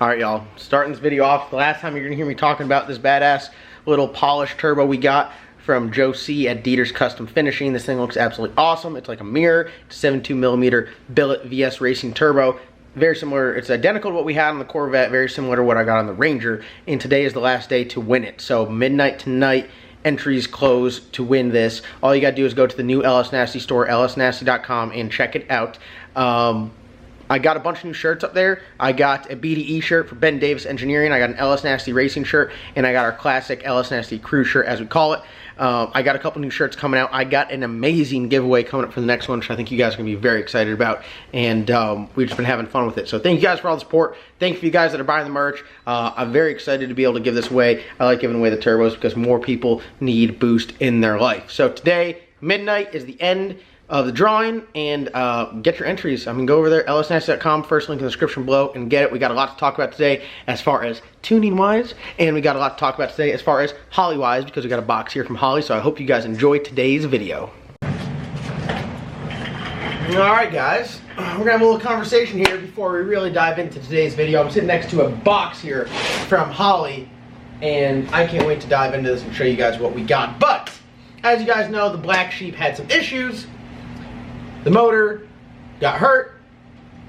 Alright y'all, starting this video off, the last time you're going to hear me talking about this badass little polished turbo we got from Joe C at Dieter's Custom Finishing. This thing looks absolutely awesome. It's like a mirror. It's a 72mm billet VS Racing turbo. Very similar, it's identical to what we had on the Corvette, very similar to what I got on the Ranger, and today is the last day to win it. So midnight tonight, entries close to win this. All you gotta do is go to the new LS Nasty store, lsnasty.com, and check it out. I got a bunch of new shirts up there. I got a BDE shirt for Ben Davis Engineering. I got an LS Nasty Racing shirt, and I got our classic LS Nasty Crew shirt, as we call it. I got a couple new shirts coming out. I got an amazing giveaway coming up for the next one, which I think you guys are going to be very excited about. And we've just been having fun with it. So thank you guys for all the support. Thank you for you guys that are buying the merch. I'm very excited to be able to give this away. I like giving away the turbos because more people need boost in their life. So today, midnight is the end of the drawing, and get your entries. I mean, go over there, lsnasty.com, first link in the description below, and get it. We got a lot to talk about today as far as tuning wise, and we got a lot to talk about today as far as Holley wise, because we got a box here from Holley. So I hope you guys enjoy today's video. Alright guys, we're gonna have a little conversation here before we really dive into today's video. I'm sitting next to a box here from Holley, and I can't wait to dive into this and show you guys what we got. But as you guys know, the Black Sheep had some issues. The motor got hurt.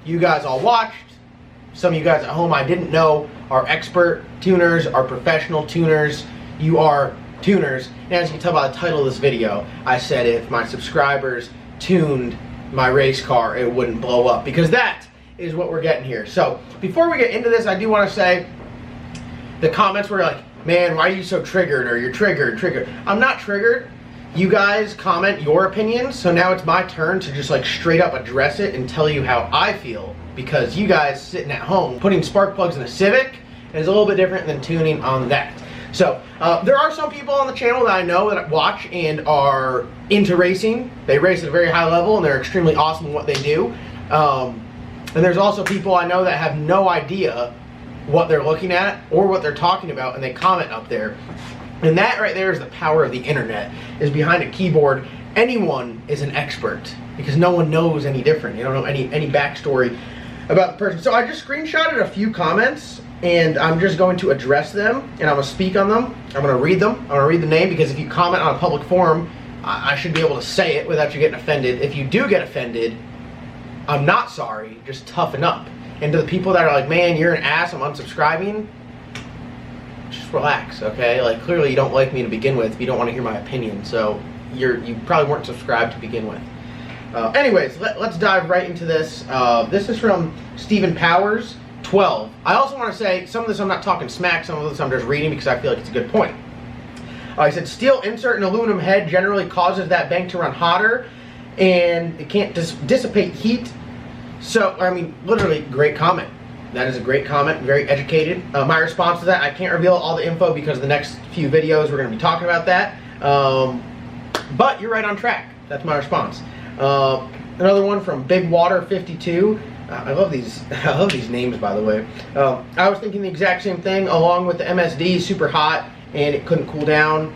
You guys all watched. Some of you guys at home I didn't know are expert tuners, are professional tuners. You are tuners. And as you can tell by the title of this video, I said if my subscribers tuned my race car, it wouldn't blow up. Because that is what we're getting here. So before we get into this, I do want to say the comments were like, man, why are you so triggered? Or you're triggered. I'm not triggered. You guys comment your opinions, so now it's my turn to just like straight up address it and tell you how I feel, because you guys sitting at home putting spark plugs in a Civic is a little bit different than tuning on that. So there are some people on the channel that I know that watch and are into racing. They race at a very high level and they're extremely awesome in what they do. And there's also people I know that have no idea what they're looking at or what they're talking about, and they comment up there. And that right there is the power of the internet, is behind a keyboard. Anyone is an expert because no one knows any different. You don't know any backstory about the person. So I just screenshotted a few comments, and I'm just going to address them, and I'm going to speak on them. I'm going to read them. I'm going to read the name, because if you comment on a public forum, I should be able to say it without you getting offended. If you do get offended, I'm not sorry. Just toughen up. And to the people that are like, man, you're an ass, I'm unsubscribing, just relax, okay? Like, clearly you don't like me to begin with if you don't want to hear my opinion, so you probably weren't subscribed to begin with. Anyways, let's dive right into this. This is from Stephen Powers 12. I also want to say, some of this I'm not talking smack, some of this I'm just reading because I feel like it's a good point. He said, steel insert and aluminum head generally causes that bank to run hotter, and it can't dissipate heat. So, I mean, literally, great comment. That is a great comment, very educated. My response to that, I can't reveal all the info because the next few videos we're going to be talking about that. But you're right on track. That's my response. Another one from Big Water 52. I love these names, by the way. I was thinking the exact same thing, along with the MSD, super hot, and it couldn't cool down.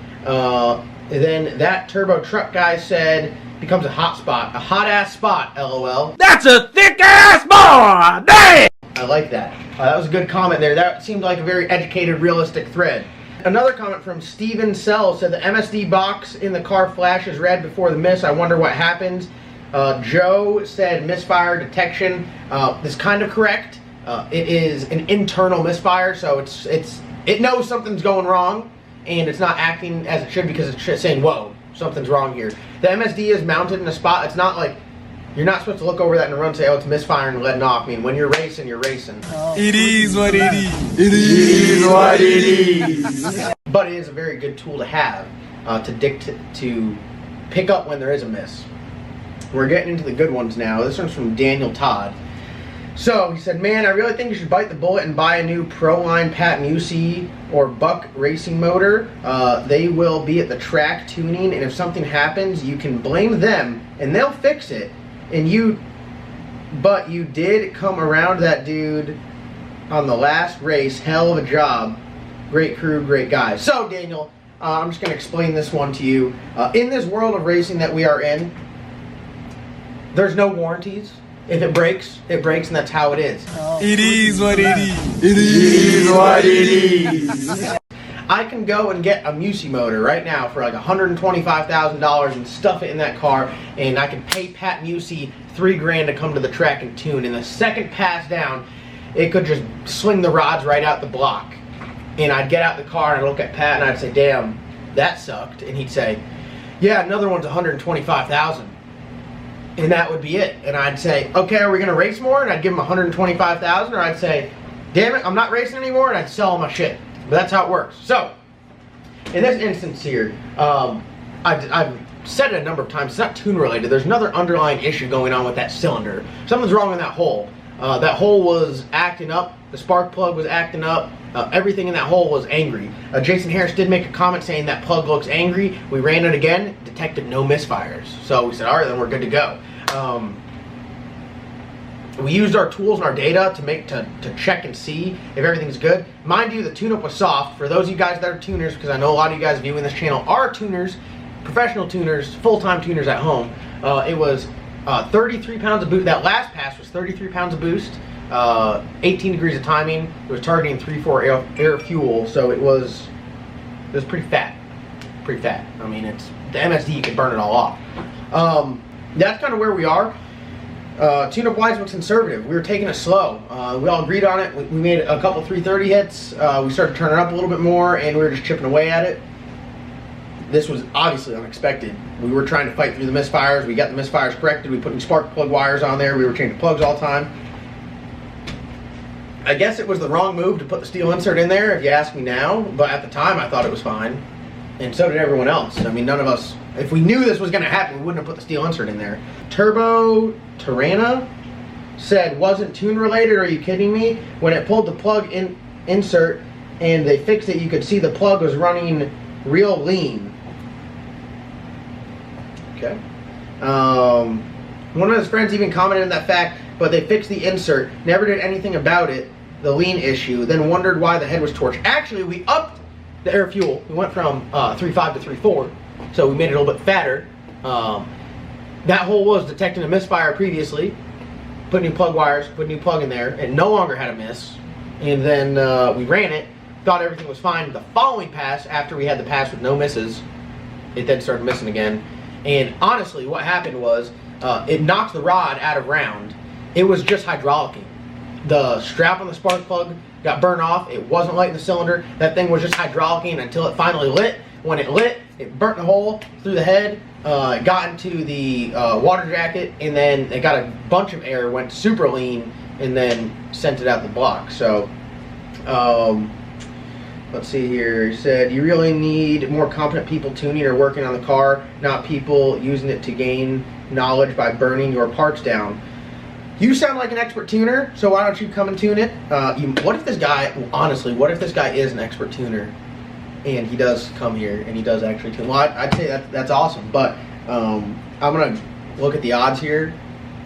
Then that turbo truck guy said, becomes a hot spot. A hot ass spot, LOL. That's a thick ass boy! Damn! I like that. That was a good comment there. That seemed like a very educated, realistic thread. Another comment from Steven Sell said the MSD box in the car flashes red before the miss. I wonder what happened. Joe said misfire detection. Is kind of correct. It is an internal misfire, so it knows something's going wrong, and it's not acting as it should because it's saying, whoa, something's wrong here. The MSD is mounted in a spot. It's not like, you're not supposed to look over that in the run and say, oh, it's misfiring and letting off. I mean, when you're racing, you're racing. It is what it is. It is what it is. But it is a very good tool to have to pick up when there is a miss. We're getting into the good ones now. This one's from Daniel Todd. So he said, man, I really think you should bite the bullet and buy a new Proline Pat Musey or Buck racing motor. They will be at the track tuning, and if something happens, you can blame them and they'll fix it. But you did come around that dude on the last race. Hell of a job. Great crew, great guys. So Daniel, I'm just going to explain this one to you. In this world of racing that we are in, there's no warranties. If it breaks, it breaks, and that's how it is. It is what it is. It is what it is. I can go and get a Musi motor right now for like $125,000 and stuff it in that car, and I can pay Pat Musi $3 grand to come to the track and tune. In the second pass down, it could just swing the rods right out the block. And I'd get out the car and I'd look at Pat and I'd say, damn, that sucked. And he'd say, yeah, another one's $125,000. And that would be it. And I'd say, okay, are we going to race more? And I'd give him $125,000. Or I'd say, damn it, I'm not racing anymore. And I'd sell him my shit. But that's how it works. So, in this instance here, I've said it a number of times, it's not tune related. There's another underlying issue going on with that cylinder. Something's wrong with that hole. That hole was acting up. The spark plug was acting up. Everything in that hole was angry. Jason Harris did make a comment saying that plug looks angry. We ran it again, detected no misfires. So we said, all right, then we're good to go. We used our tools and our data to check and see if everything's good. Mind you, the tune-up was soft. For those of you guys that are tuners, because I know a lot of you guys viewing this channel are tuners, professional tuners, full-time tuners at home. It was 33 pounds of boost. That last pass was 33 pounds of boost, 18 degrees of timing. It was targeting 3.4 air fuel, so it was pretty fat. Pretty fat. I mean, it's the MSD, you can burn it all off. That's kind of where we are. Tune-up wise was conservative. We were taking it slow. We all agreed on it. We made a couple 330 hits. We started turning up a little bit more, and we were just chipping away at it. This was obviously unexpected. We were trying to fight through the misfires. We got the misfires corrected. We put new spark plug wires on there. We were changing plugs all the time. I guess it was the wrong move to put the steel insert in there, if you ask me now. But at the time, I thought it was fine. And so did everyone else. I mean, none of us, if we knew this was going to happen, we wouldn't have put the steel insert in there. Turbo Tirana said, wasn't tune related, are you kidding me? When it pulled the plug insert and they fixed it, you could see the plug was running real lean. Okay. One of his friends even commented on that fact, but they fixed the insert, never did anything about it, the lean issue, then wondered why the head was torched. Actually, we upped the air fuel. We went from 3.5 to 3.4, so we made it a little bit fatter. That hole was detecting a misfire previously. Put new plug wires, put new plug in there, and no longer had a miss. And then we ran it, thought everything was fine. The following pass, after we had the pass with no misses, it then started missing again. And honestly, what happened was it knocked the rod out of round. It was just hydraulicing. The strap on the spark plug got burned off. It wasn't lighting the cylinder. That thing was just hydraulicing until it finally lit. When it lit, it burnt the hole through the head. It got into the water jacket, and then it got a bunch of air, went super lean, and then sent it out the block. So, let's see here. He said, you really need more competent people tuning or working on the car, not people using it to gain knowledge by burning your parts down. You sound like an expert tuner, so why don't you come and tune it? What if this guy, honestly, what if this guy is an expert tuner and he does come here and he does actually tune? Well, I'd say that's awesome, but I'm going to look at the odds here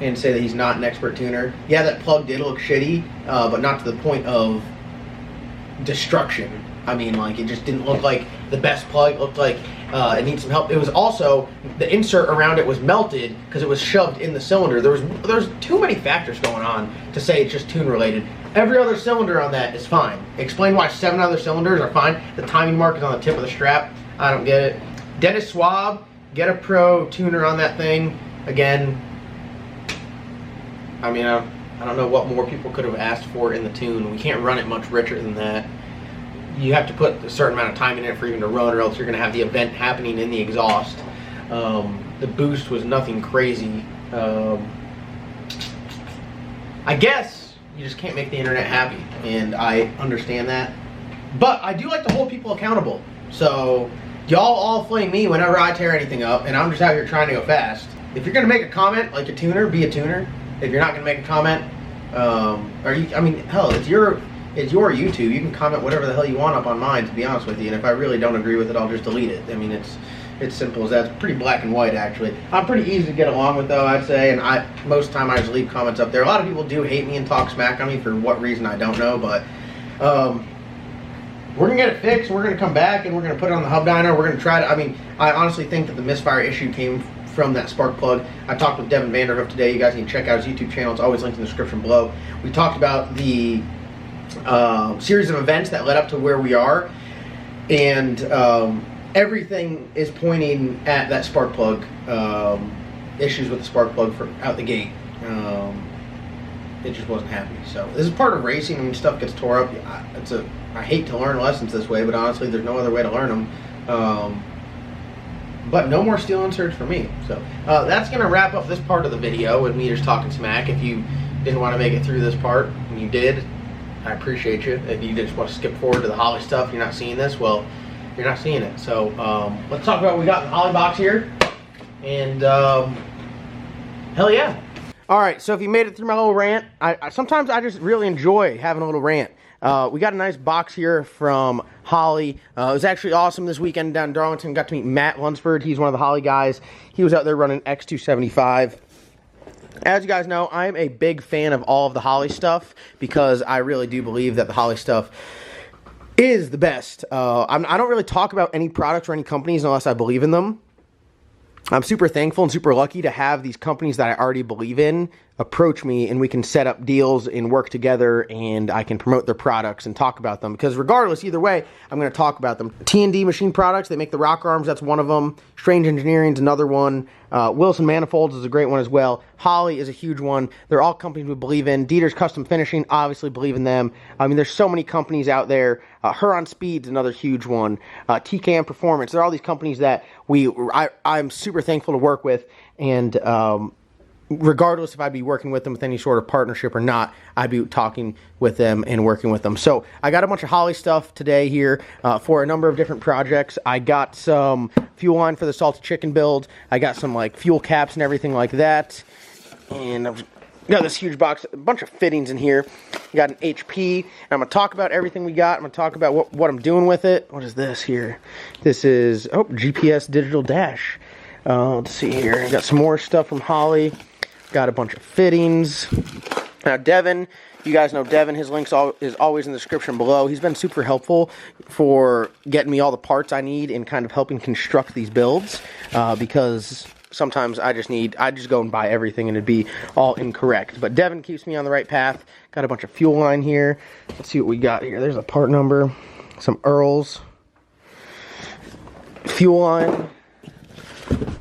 and say that he's not an expert tuner. Yeah, that plug did look shitty, but not to the point of destruction. I mean, like, it just didn't look like the best plug. It looked like it needs some help. It was also, the insert around it was melted because it was shoved in the cylinder. There's too many factors going on to say it's just tune related. Every other cylinder on that is fine. Explain why 7 other cylinders are fine. The timing mark is on the tip of the strap. I don't get it. Dennis Schwab, get a pro tuner on that thing. Again, I mean, I don't know what more people could have asked for in the tune. We can't run it much richer than that. You have to put a certain amount of time in it for even to run, or else you're going to have the event happening in the exhaust. The boost was nothing crazy. I guess you just can't make the internet happy, and I understand that. But I do like to hold people accountable. So y'all all flame me whenever I tear anything up, and I'm just out here trying to go fast. If you're going to make a comment like a tuner, be a tuner. If you're not going to make a comment, I mean, hell, it's your YouTube. You can comment whatever the hell you want up on mine, to be honest with you. And if I really don't agree with it, I'll just delete it. I mean, it's simple as that. It's pretty black and white, actually. I'm pretty easy to get along with, though, I'd say. And most of the time I just leave comments up there. A lot of people do hate me and talk smack on me for what reason I don't know. But we're going to get it fixed. We're going to come back and we're going to put it on the hub dyno. We're going to try to, I mean, I honestly think that the misfire issue came from that spark plug. I talked with Devin Vanderhoof today. You guys need to check out his YouTube channel. It's always linked in the description below. We talked about the series of events that led up to where we are, and everything is pointing at that spark plug. Issues with the spark plug for out the gate. It just wasn't happy. So this is part of racing. I mean, stuff gets tore up. I hate to learn lessons this way, but honestly, there's no other way to learn them. But no more steel inserts for me. So that's going to wrap up this part of the video with me just talking smack. If you didn't want to make it through this part, and you did, I appreciate you. If you just want to skip forward to the Holley stuff, you're not seeing this, well, you're not seeing it. So let's talk about what we got in the Holley box here. And hell yeah. All right, so if you made it through my little rant, sometimes I just really enjoy having a little rant. We got a nice box here from Holley. It was actually awesome this weekend down in Darlington. Got to meet Matt Lunsford. He's one of the Holley guys. He was out there running X275. As you guys know, I'm a big fan of all of the Holley stuff because I really do believe that the Holley stuff is the best. I don't really talk about any products or any companies unless I believe in them. I'm super thankful and super lucky to have these companies that I already believe in approach me, and we can set up deals and work together, and I can promote their products and talk about them, because regardless, either way, I'm going to talk about them. T&D Machine Products, they make the rocker arms, that's one of them. Strange Engineering's another one. Wilson Manifolds is a great one as well. Holley is a huge one. They're all companies we believe in. Dieter's Custom Finishing, obviously believe in them. I mean, there's so many companies out there. Huron Speed's another huge one. TKM Performance, they're all these companies that I'm super thankful to work with, and regardless if I'd be working with them with any sort of partnership or not, I'd be talking with them and working with them. So I got a bunch of Holley stuff today here for a number of different projects. I got some fuel line for the salted chicken build. I got some like fuel caps and everything like that. And I've got this huge box, a bunch of fittings in here. We got an HP. And I'm going to talk about everything we got. I'm going to talk about what I'm doing with it. What is this here? This is, GPS digital dash. Let's see here. Got some more stuff from Holley. Got a bunch of fittings. Now, Devin, you guys know Devin. His links is always in the description below. He's been super helpful for getting me all the parts I need and kind of helping construct these builds because sometimes I just go and buy everything and it'd be all incorrect. But Devin keeps me on the right path. Got a bunch of fuel line here. Let's see what we got here. There's a part number. Some Earls. Fuel line.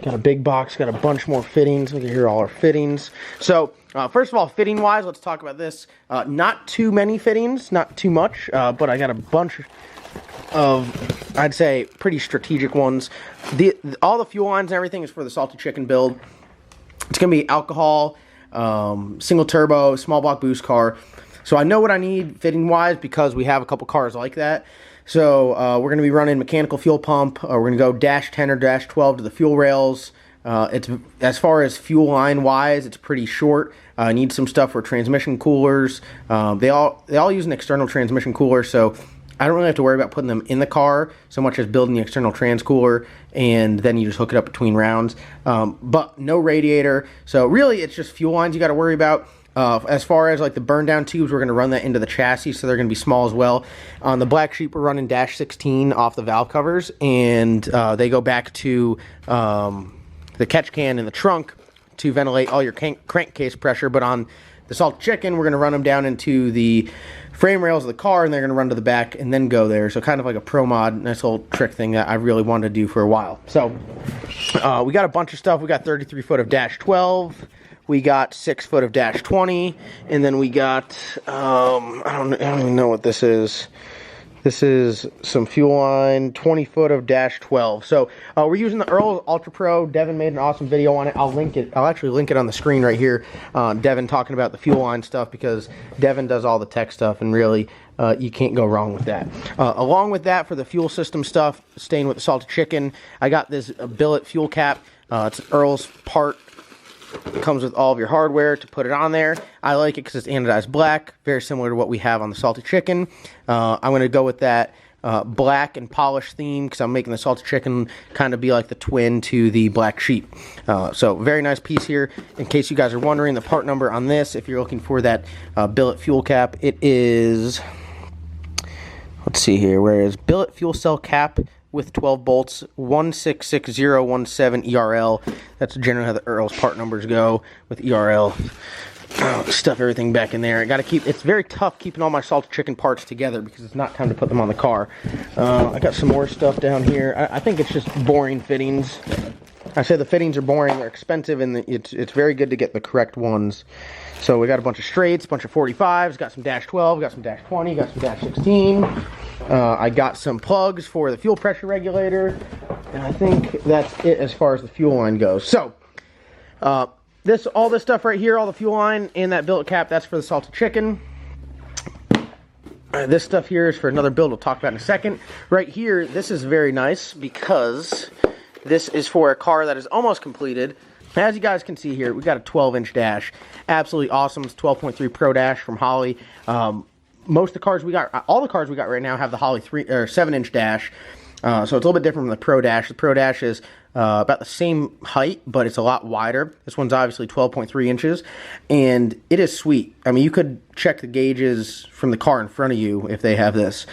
Got a big box, got a bunch more fittings. Look at here, all our fittings. So, first of all, fitting-wise, let's talk about this. Not too many fittings, not too much, but I got a bunch of, I'd say, pretty strategic ones. All the fuel lines and everything is for the salted chicken build. It's going to be alcohol, single turbo, small block boost car. So I know what I need fitting-wise because we have a couple cars like that. So we're going to be running mechanical fuel pump. We're going to go -10 or -12 to the fuel rails. It's as far as fuel line wise, it's pretty short. I need some stuff for transmission coolers. They all use an external transmission cooler, so I don't really have to worry about putting them in the car so much as building the external trans cooler, and then you just hook it up between rounds. But no radiator, so really it's just fuel lines you got to worry about. As far as like the burn down tubes, we're going to run that into the chassis, so they're going to be small as well. On the Black Sheep, we're running -16 off the valve covers, and they go back to the catch can in the trunk to ventilate all your crankcase pressure. But on the salted chicken, we're going to run them down into the frame rails of the car, and they're going to run to the back and then go there. So kind of like a pro mod, nice little trick thing that I really wanted to do for a while. So we got a bunch of stuff. We got 33 foot of -12. We got 6 foot of -20, and then we got, I don't even know what this is. This is some fuel line, 20 foot of -12. So we're using the Earl Ultra Pro. Devin made an awesome video on it. I'll link it. I'll actually link it on the screen right here. Devin talking about the fuel line stuff because Devin does all the tech stuff, and really you can't go wrong with that. Along with that, for the fuel system stuff, staying with the salted chicken, I got this billet fuel cap. It's Earl's part. It comes with all of your hardware to put it on there. I like it because it's anodized black, very similar to what we have on the salted chicken. I'm going to go with that black and polished theme because I'm making the salted chicken kind of be like the twin to the Black Sheep. So very nice piece here. In case you guys are wondering, the part number on this, if you're looking for that billet fuel cap, it is, let's see here, where is billet fuel cell cap with 12 bolts, 166017 ERL. That's generally how the Earl's part numbers go with ERL. Stuff everything back in there. I gotta keep, it's very tough keeping all my salted chicken parts together because it's not time to put them on the car. I got some more stuff down here. I think it's just boring fittings. I say the fittings are boring, they're expensive, and it's very good to get the correct ones. So we got a bunch of straights, a bunch of 45s, got some dash 12, got some dash 20, got some dash 16. I got some plugs for the fuel pressure regulator, and I think that's it as far as the fuel line goes. So, all this stuff right here, all the fuel line and that billet cap, that's for the salted chicken. This stuff here is for another build we'll talk about in a second. Right here, this is very nice because this is for a car that is almost completed. As you guys can see here, we got a 12-inch dash. Absolutely awesome. It's 12.3 Pro Dash from Holley. Most of the cars we got, all the cars we got right now have the Holley 7-inch dash. So it's a little bit different from the Pro Dash. The Pro Dash is about the same height, but it's a lot wider. This one's obviously 12.3 inches, and it is sweet. I mean, you could check the gauges from the car in front of you if they have this.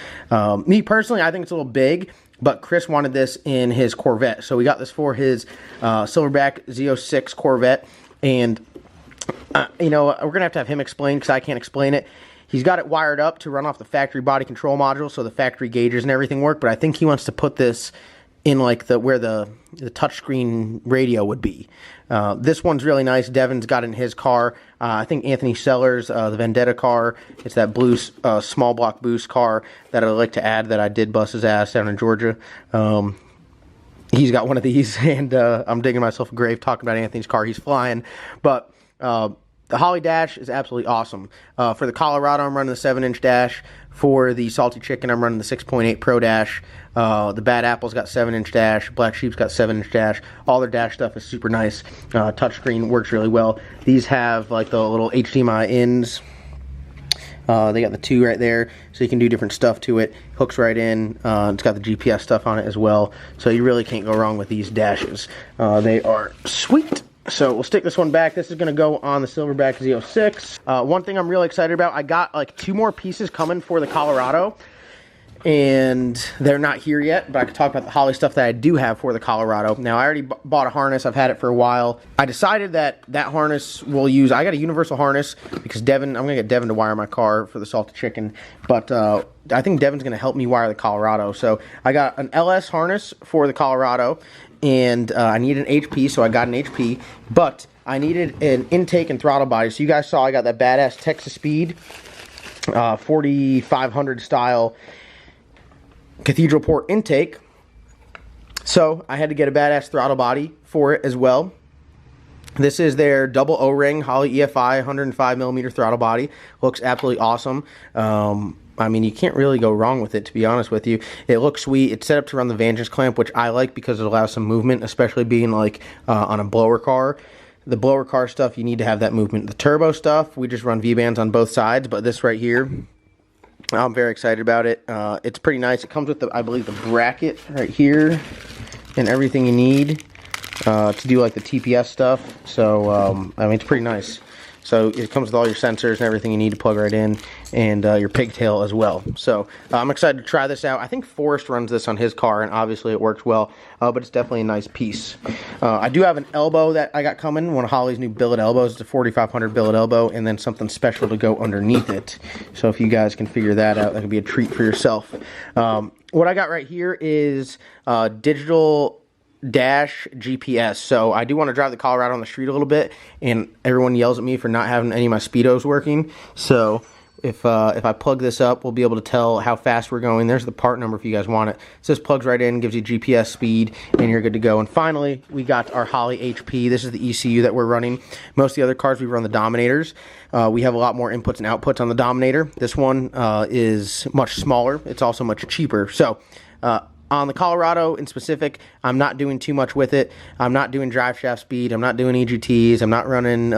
Me personally, I think it's a little big, but Chris wanted this in his Corvette, so we got this for his Silverback Z06 Corvette, and you know, we're going to have him explain because I can't explain it. He's got it wired up to run off the factory body control module, so the factory gauges and everything work, but I think he wants to put this in like where the touchscreen radio would be. This one's really nice. Devin's got it in his car. I think Anthony Sellers, the Vendetta car, it's that blue small block boost car that I'd like to add that I did bust his ass down in Georgia. He's got one of these, and I'm digging myself a grave talking about Anthony's car. He's flying. But the Holley dash is absolutely awesome. For the Colorado, I'm running the 7-inch dash. For the Salty Chicken, I'm running the 6.8 Pro Dash. The Bad Apple's got 7-inch dash. Black Sheep's got 7-inch dash. All their dash stuff is super nice. Touchscreen works really well. These have like the little HDMI ins. They got the 2 right there, so you can do different stuff to it. Hooks right in. It's got the GPS stuff on it as well. So you really can't go wrong with these dashes. They are sweet. So we'll stick this one back. This is going to go on the Silverback Z06. One thing I'm really excited about, I got like 2 more pieces coming for the Colorado, and they're not here yet, but I can talk about the Holley stuff that I do have for the Colorado. Now, I already bought a harness. I've had it for a while. I decided that harness we'll use. I got a universal harness because I'm going to get Devin to wire my car for the Salted Chicken, but I think Devin's going to help me wire the Colorado. So I got an LS harness for the Colorado, and I need an HP, so I got an HP, but I needed an intake and throttle body. So you guys saw I got that badass Texas Speed 4500 style Cathedral Port intake. So I had to get a badass throttle body for it as well. This is their double O-ring Holley EFI 105mm throttle body. Looks absolutely awesome. I mean, you can't really go wrong with it, to be honest with you. It looks sweet. It's set up to run the Vantage clamp, which I like because it allows some movement, especially being like on a blower car. The blower car stuff, you need to have that movement. The turbo stuff, we just run V-bands on both sides, but this right here, I'm very excited about it. It's pretty nice. It comes with, I believe, the bracket right here and everything you need to do like the TPS stuff. So, I mean, it's pretty nice. So it comes with all your sensors and everything you need to plug right in, and your pigtail as well. So I'm excited to try this out. I think Forrest runs this on his car, and obviously it works well, but it's definitely a nice piece. I do have an elbow that I got coming, one of Holley's new billet elbows. It's a 4500 billet elbow, and then something special to go underneath it. So if you guys can figure that out, that could be a treat for yourself. What I got right here is digital dash GPS. So I do want to drive the Colorado on the street a little bit, and everyone yells at me for not having any of my speedos working. So if I plug this up, we'll be able to tell how fast we're going. There's the part number if you guys want it. So this plugs right in, gives you GPS speed, and you're good to go. And finally, we got our Holley HP. This is the ECU that we're running. Most of the other cars, we run the Dominators. We have a lot more inputs and outputs on the Dominator. This one is much smaller. It's also much cheaper. So on the Colorado in specific, I'm not doing too much with it. I'm not doing drive shaft speed. I'm not doing EGTs. I'm not running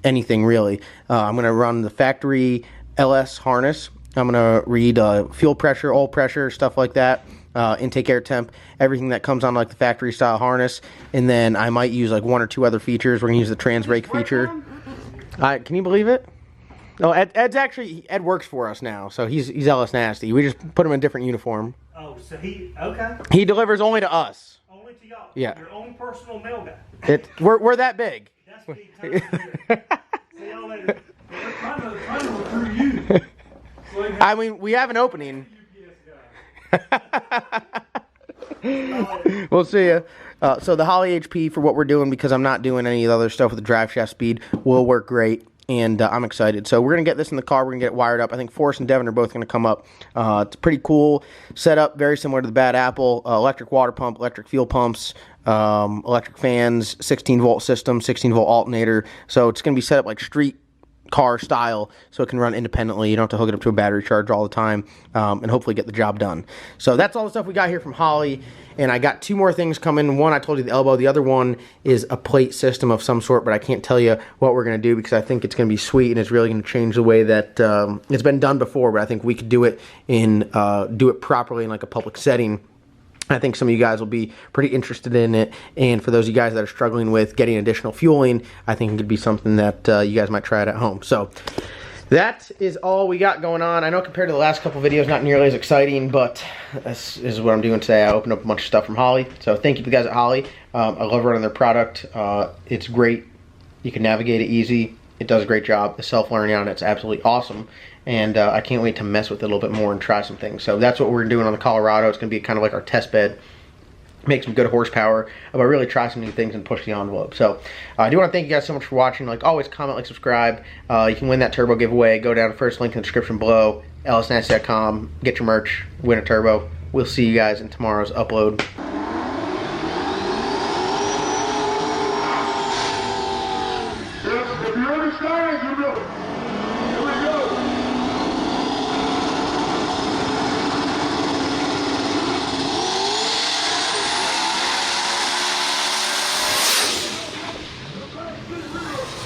anything really. I'm going to run the factory LS harness. I'm going to read fuel pressure, oil pressure, stuff like that, intake air temp, everything that comes on like the factory style harness. And then I might use like 1 or 2 other features. We're going to use the trans brake feature. Can you believe it? No, Ed works for us now, so he's LS Nasty. We just put him in a different uniform. Oh, so okay. He delivers only to us. Only to y'all. Yeah. Your own personal mail guy. We're that big. That's big time. See y'all later. They're trying to recruit you. I mean, we have an opening. We'll see ya. So the Holley HP for what we're doing, because I'm not doing any of the other stuff with the drive shaft speed, will work great. And I'm excited. So we're going to get this in the car. We're going to get it wired up. I think Forrest and Devin are both going to come up. It's a pretty cool setup, very similar to the Bad Apple. Electric water pump, electric fuel pumps, electric fans, 16-volt system, 16-volt alternator. So it's going to be set up like street car style, so it can run independently. You don't have to hook it up to a battery charge all the time, and hopefully get the job done. So that's all the stuff we got here from Holley, and I got 2 more things coming. One, I told you, the elbow. The other one is a plate system of some sort, but I can't tell you what we're going to do because I think it's going to be sweet, and it's really going to change the way that it's been done before, but I think we could do it properly in like a public setting. I think some of you guys will be pretty interested in it, and for those of you guys that are struggling with getting additional fueling, I think it could be something that you guys might try it at home. So that is all we got going on. I know compared to the last couple videos, not nearly as exciting, but this is what I'm doing today. I opened up a bunch of stuff from Holley, so thank you to the guys at Holley. I love running their product. It's great. You can navigate it easy. It does a great job. The self-learning on it's absolutely awesome. And I can't wait to mess with it a little bit more and try some things. So that's what we're doing on the Colorado. It's going to be kind of like our test bed. Make some good horsepower, but really try some new things and push the envelope. So I do want to thank you guys so much for watching. Like always, comment, like, subscribe. You can win that turbo giveaway. Go down to the first link in the description below, lsnasty.com. Get your merch, win a turbo. We'll see you guys in tomorrow's upload. If you understand, you know.